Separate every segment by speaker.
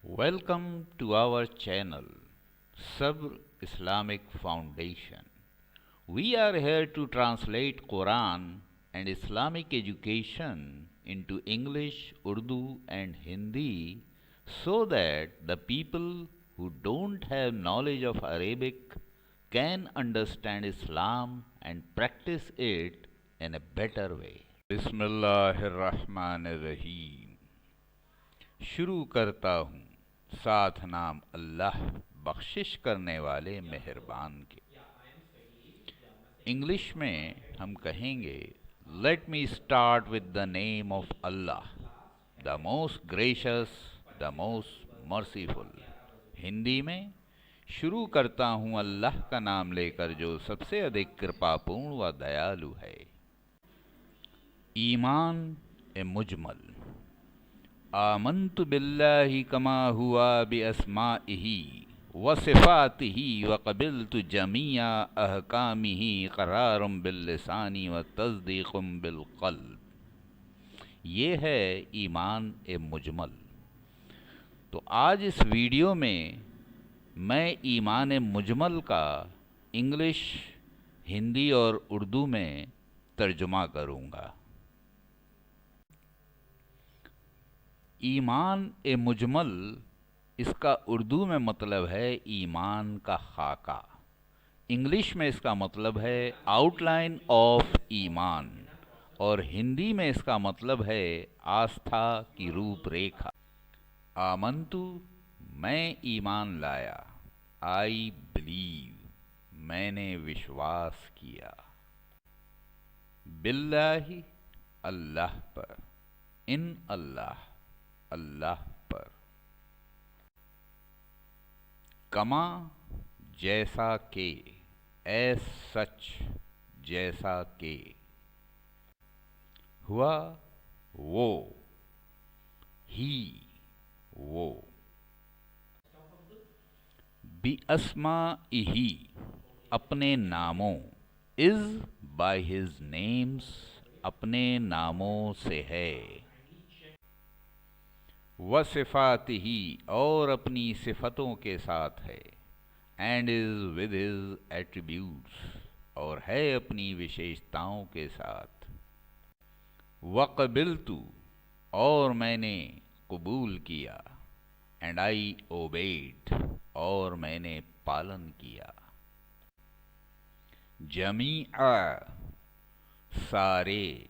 Speaker 1: Welcome to our channel, Sabr Islamic Foundation. We are here to translate Quran and Islamic education into English, Urdu, and Hindi so that the people who don't have knowledge of Arabic can understand Islam and practice it in a better way. बिस्मिल्लाहिर्रहमानिर्रहीम। शुरू करता हूँ साथ नाम अल्लाह बख्शिश करने वाले मेहरबान के। इंग्लिश में हम कहेंगे let me start with the name of Allah, the most gracious, the most merciful. Hindi में शुरू करता हूँ अल्लाह का नाम लेकर जो सबसे अधिक कृपापूर्ण व दयालु है। ईमान ए मुजमल। आमंतु बिल्लाहि कमा हुआ बिअस्माइही व सिफातिही व क़बिलतु जमीआ अहकामिही क़रारुम बिल्लिसानी व तस्दीक़ुम बिलक़ल्ब। ये है ईमान ए मुजमल। तो आज इस वीडियो में मैं ईमान ए मुजमल का इंग्लिश, हिंदी और उर्दू में तर्जुमा करूँगा। ईमान ए मुजमल, इसका उर्दू में मतलब है ईमान का खाका। इंग्लिश में इसका मतलब है आउटलाइन ऑफ ईमान और हिंदी में इसका मतलब है आस्था की रूपरेखा। आमंतु, मैं ईमान लाया। आई बिलीव, मैंने विश्वास किया। बिल्लाहि, अल्लाह पर। इन अल्लाह, अल्लाह पर। कमा, जैसा के। एज सच, जैसा के। हुआ, वो। ही, वो। बिअस्माइही, अपने नामों। इज बाय हिज नेम्स, अपने नामों से है। व सिफातिही, और अपनी सिफतों के साथ है। And is with his attributes, और है अपनी विशेषताओं के साथ। व क़बिलतु, और मैंने कबूल किया। एंड आई ओबेड, और मैंने पालन किया। जमीआ, सारे।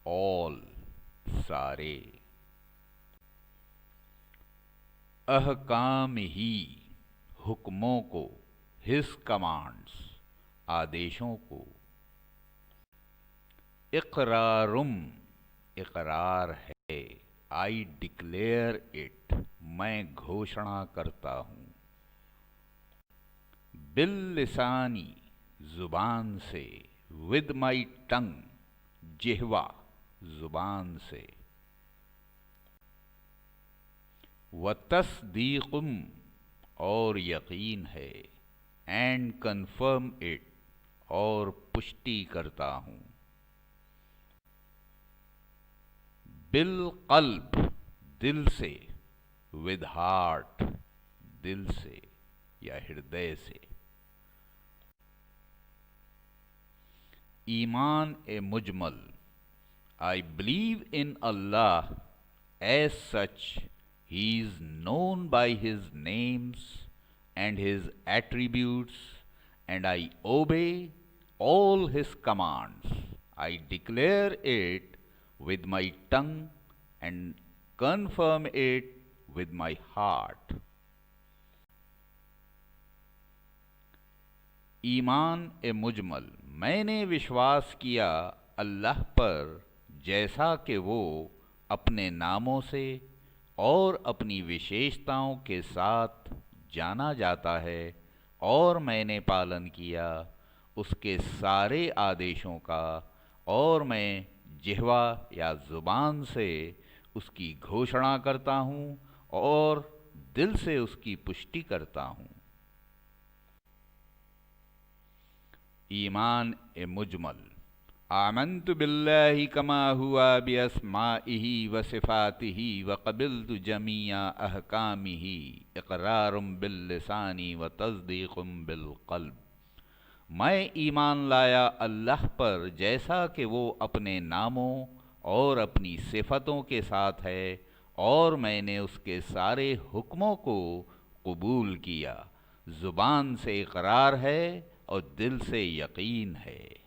Speaker 1: ऑल, सारे। अहकाम ही, हुक्मों को। हिज कमांड्स, आदेशों को। इक़रारुम, इक़रार है। आई डिक्लेयर इट, मैं घोषणा करता हूँ। बिल लिसानी, जुबान से। विद माई टंग, जिह्वा, जुबान से। व तस्दीक़ुम, और यकीन है। एंड कन्फर्म इट, और पुष्टि करता हूँ। बिल क़ल्ब, दिल से। विद हार्ट, दिल से या हृदय से। ईमान ए मुजमल। I believe in Allah as such. He is known by his names and his attributes, and I obey all his commands. I declare it with my tongue and confirm it with my heart. ईमान ए मुजमल, मैंने विश्वास किया अल्लाह पर जैसा कि वो अपने नामों से और अपनी विशेषताओं के साथ जाना जाता है, और मैंने पालन किया उसके सारे आदेशों का, और मैं जिह्वा या ज़ुबान से उसकी घोषणा करता हूँ और दिल से उसकी पुष्टि करता हूँ। ईमान ए मुजमल। آمنت باللہ کما ہوا باسمائہ وصفاتہ وقبلت جمیع احکامہ اقرار باللسان وتصدیق بالقلب۔ میں ایمان لایا اللہ پر جیسا کہ وہ اپنے ناموں اور اپنی صفتوں کے ساتھ ہے، اور میں نے اس کے سارے حکموں کو قبول کیا۔ زبان سے اقرار ہے اور دل سے یقین ہے۔